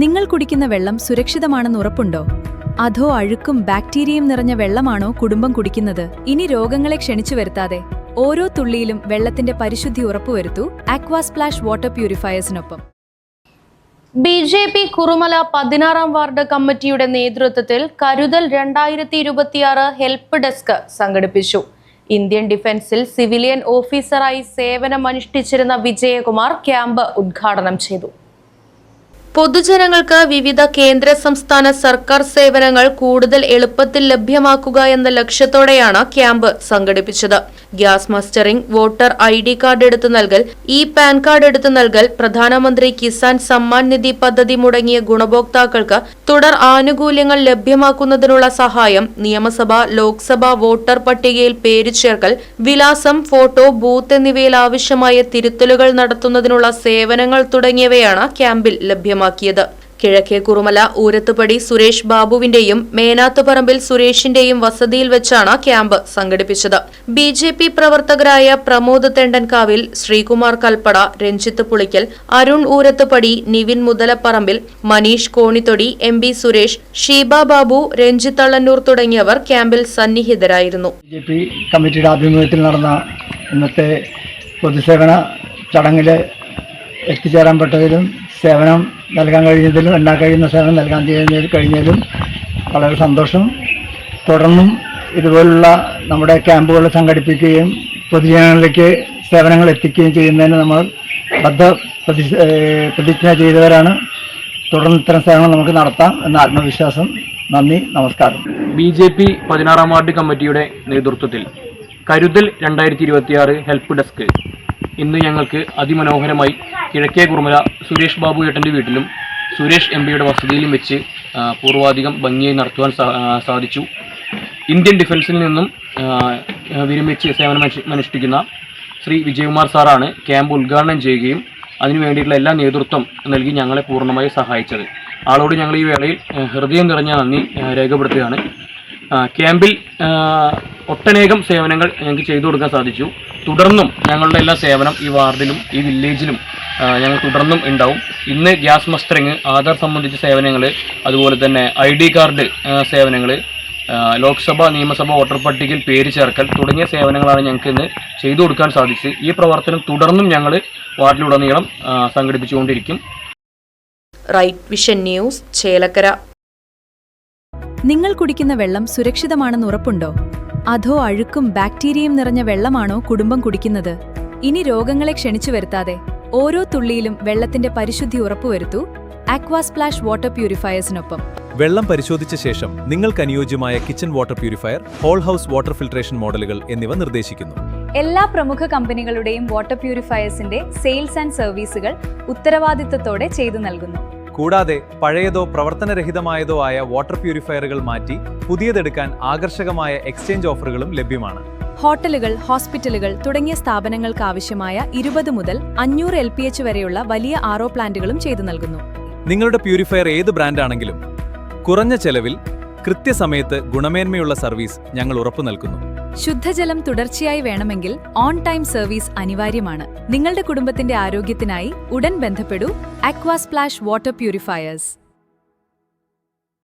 നിങ്ങൾ കുടിക്കുന്ന വെള്ളം സുരക്ഷിതമാണെന്ന് ഉറപ്പുണ്ടോ? അതോ അഴുക്കും ബാക്ടീരിയയും നിറഞ്ഞ വെള്ളമാണോ കുടുംബം കുടിക്കുന്നത്? ഇനി രോഗങ്ങളെ ക്ഷണിച്ചു വരുത്താതെ ഓരോ തുള്ളിയിലും വെള്ളത്തിന്റെ പരിശുദ്ധി ഉറപ്പുവരുത്തൂ ആക്വാസ്പ്ലാഷ് വാട്ടർ പ്യൂരിഫയേഴ്സിനൊപ്പം. ബി.ജെ.പി. കുറുമല 16-ാം വാർഡ് കമ്മിറ്റിയുടെ നേതൃത്വത്തിൽ കരുതൽ 2026 ഹെൽപ്പ് ഡെസ്ക് സംഘടിപ്പിച്ചു. ഇന്ത്യൻ ഡിഫൻസിൽ സിവിലിയൻ ഓഫീസറായി സേവനമനുഷ്ഠിച്ചിരുന്ന വിജയകുമാർ ക്യാമ്പ് ഉദ്ഘാടനം ചെയ്തു. പൊതുജനങ്ങൾക്ക് വിവിധ കേന്ദ്ര സംസ്ഥാന സർക്കാർ സേവനങ്ങൾ കൂടുതൽ എളുപ്പത്തിൽ ലഭ്യമാക്കുക എന്ന ലക്ഷ്യത്തോടെയാണ് ക്യാമ്പ് സംഘടിപ്പിച്ചത്. Gas mustering, voter ID card എടുത്തു നൽകൽ, പാൻ കാർഡ് എടുത്തു നൽകൽ, പ്രധാനമന്ത്രി കിസാൻ സമ്മാൻ നിധി പദ്ധതി മുടങ്ങിയ ഗുണഭോക്താക്കൾക്ക് തുടർ ആനുകൂല്യങ്ങൾ ലഭ്യമാക്കുന്നതിനുള്ള സഹായം, നിയമസഭ, ലോക്സഭ വോട്ടർ പട്ടികയിൽ പേര് ചേർക്കൽ, വിലാസം, ഫോട്ടോ, ബൂത്ത് എന്നിവയിൽ ആവശ്യമായ തിരുത്തലുകൾ നടത്തുന്നതിനുള്ള സേവനങ്ങൾ തുടങ്ങിയവയാണ് ക്യാമ്പിൽ ലഭ്യമാക്കിയത്. കിഴക്കേ കുറുമല ഊരത്തുപടി സുരേഷ് ബാബുവിന്റെയും മേനാത്തുപറമ്പിൽ സുരേഷിന്റെയും വസതിയിൽ വെച്ചാണ് ക്യാമ്പ് സംഘടിപ്പിച്ചത്. ബി.ജെ.പി. പ്രവർത്തകരായ പ്രമോദ് തെണ്ടൻകാവിൽ, ശ്രീകുമാർ കൽപ്പട, രഞ്ജിത്ത് പുളിക്കൽ, അരുൺ ഊരത്തുപടി, നിവിൻ മുതലപ്പറമ്പിൽ, മനീഷ് കോണിത്തൊടി, MP സുരേഷ്, ഷീബ ബാബു, രഞ്ജിത്ത് അള്ളന്നൂർ തുടങ്ങിയവർ ക്യാമ്പിൽ സന്നിഹിതരായിരുന്നു. ബി.ജെ.പി. കമ്മിറ്റിയുടെ ആഭിമുഖ്യത്തിൽ നടന്ന ഇന്നത്തെ പൊതുസേവന ചടങ്ങിൽ എത്തിച്ചേരാൻ പെട്ടതിലും സേവനം നൽകാൻ കഴിഞ്ഞതിലും എല്ലാ കഴിയുന്ന സേവനം നൽകാൻ കഴിഞ്ഞതിലും വളരെ സന്തോഷം. തുടർന്നും ഇതുപോലുള്ള നമ്മുടെ ക്യാമ്പുകൾ സംഘടിപ്പിക്കുകയും പൊതുജനങ്ങളിലേക്ക് സേവനങ്ങൾ എത്തിക്കുകയും ചെയ്യുന്നതിന് നമ്മൾ പ്രതിജ്ഞ ചെയ്തവരാണ്. തുടർന്ന് ഇത്തരം സേവനം നമുക്ക് നടത്താം എന്ന ആത്മവിശ്വാസം. നന്ദി, നമസ്കാരം. ബി.ജെ.പി. 16-ാം വാർഡ് കമ്മിറ്റിയുടെ നേതൃത്വത്തിൽ കരുതൽ 2026 ഹെൽപ്പ് ഡെസ്ക് ഇന്ന് ഞങ്ങൾക്ക് അതിമനോഹരമായി കിഴക്കേ കുറുമല സുരേഷ് ബാബു ഏട്ടൻ്റെ വീട്ടിലും സുരേഷ് MP-യുടെ വസതിയിലും വെച്ച് പൂർവാധികം ഭംഗിയായി നടത്തുവാൻ സാധിച്ചു. ഇന്ത്യൻ ഡിഫൻസിൽ നിന്നും വിരമിച്ച് സേവനമനുഷ്ഠിക്കുന്ന ശ്രീ വിജയകുമാർ സാറാണ് ക്യാമ്പ് ഉദ്ഘാടനം ചെയ്യുകയും അതിനു വേണ്ടിയിട്ടുള്ള എല്ലാ നേതൃത്വം നൽകി ഞങ്ങളെ പൂർണ്ണമായി സഹായിച്ചത്. ആളോട് ഞങ്ങൾ ഈ വേളയിൽ ഹൃദയം നിറഞ്ഞ നന്ദി രേഖപ്പെടുത്തുകയാണ്. ക്യാമ്പിൽ ഒട്ടനേകം സേവനങ്ങൾ ഞങ്ങൾക്ക് ചെയ്തു കൊടുക്കാൻ സാധിച്ചു. തുടർന്നും ഞങ്ങളുടെ എല്ലാ സേവനം ഈ വാർഡിലും ഈ വില്ലേജിലും ഞങ്ങൾ തുടർന്നും ഉണ്ടാവും. ഇന്ന് ഗ്യാസ് മസ്റ്ററിങ്, ആധാർ സംബന്ധിച്ച സേവനങ്ങൾ, അതുപോലെ തന്നെ ID കാർഡ് സേവനങ്ങൾ, ലോക്സഭ, നിയമസഭ വോട്ടർ പട്ടികയിൽ പേര് ചേർക്കൽ തുടങ്ങിയ സേവനങ്ങളാണ് ഞങ്ങൾക്ക് ഇന്ന് ചെയ്തു കൊടുക്കാൻ സാധിച്ചത്. ഈ പ്രവർത്തനം തുടർന്നും ഞങ്ങൾ വാർഡിലുടനീളം സംഘടിപ്പിച്ചുകൊണ്ടിരിക്കും. Right Vision News, Chelakkara. നിങ്ങൾ കുടിക്കുന്ന വെള്ളം സുരക്ഷിതമാണെന്ന് ഉറപ്പുണ്ടോ? അതോ അഴുക്കും ബാക്ടീരിയയും നിറഞ്ഞ വെള്ളമാണോ കുടുംബം കുടിക്കുന്നത്? ഇനി രോഗങ്ങളെ ക്ഷണിച്ചു വരുത്താതെ ഓരോ തുള്ളിയിലും വെള്ളത്തിന്റെ പരിശുദ്ധി ഉറപ്പുവരുത്തൂ ആക്വാസ്പ്ലാഷ് വാട്ടർ പ്യൂരിഫയേഴ്സിനൊപ്പം. വെള്ളം പരിശോധിച്ച ശേഷം നിങ്ങൾക്ക് അനുയോജ്യമായ kitchen water purifier, whole house water filtration മോഡലുകൾ എന്നിവ നിർദ്ദേശിക്കുന്നു. എല്ലാ പ്രമുഖ കമ്പനികളുടെയും വാട്ടർ പ്യൂരിഫയേഴ്സിന്റെ സെയിൽസ് ആൻഡ് സർവീസുകൾ ഉത്തരവാദിത്തത്തോടെ ചെയ്തു നൽകുന്നു. കൂടാതെ പഴയതോ പ്രവർത്തനരഹിതമായതോ ആയ വാട്ടർ പ്യൂരിഫയറുകൾ മാറ്റി പുതിയതെടുക്കാൻ ആകർഷകമായ എക്സ്ചേഞ്ച് ഓഫറുകളും ലഭ്യമാണ്. ഹോട്ടലുകൾ, ഹോസ്പിറ്റലുകൾ തുടങ്ങിയ സ്ഥാപനങ്ങൾക്ക് ആവശ്യമായ 20 മുതൽ 500 LPH വരെയുള്ള വലിയ RO പ്ലാന്റുകളും ചെയ്തു നൽകുന്നു. നിങ്ങളുടെ പ്യൂരിഫയർ ഏത് ബ്രാൻഡാണെങ്കിലും കുറഞ്ഞ ചെലവിൽ കൃത്യസമയത്ത് ഗുണമേന്മയുള്ള സർവീസ് ഞങ്ങൾ ഉറപ്പു നൽകുന്നു. ശുദ്ധജലം തുടർച്ചയായി വേണമെങ്കിൽ ഓൺ ടൈം സർവീസ് അനിവാര്യമാണ്. നിങ്ങളുടെ കുടുംബത്തിന്റെ ആരോഗ്യത്തിനായി ഉടൻ ബന്ധപ്പെടൂ ആക്വാസ്പ്ലാഷ് വാട്ടർ പ്യൂരിഫയേഴ്സ്.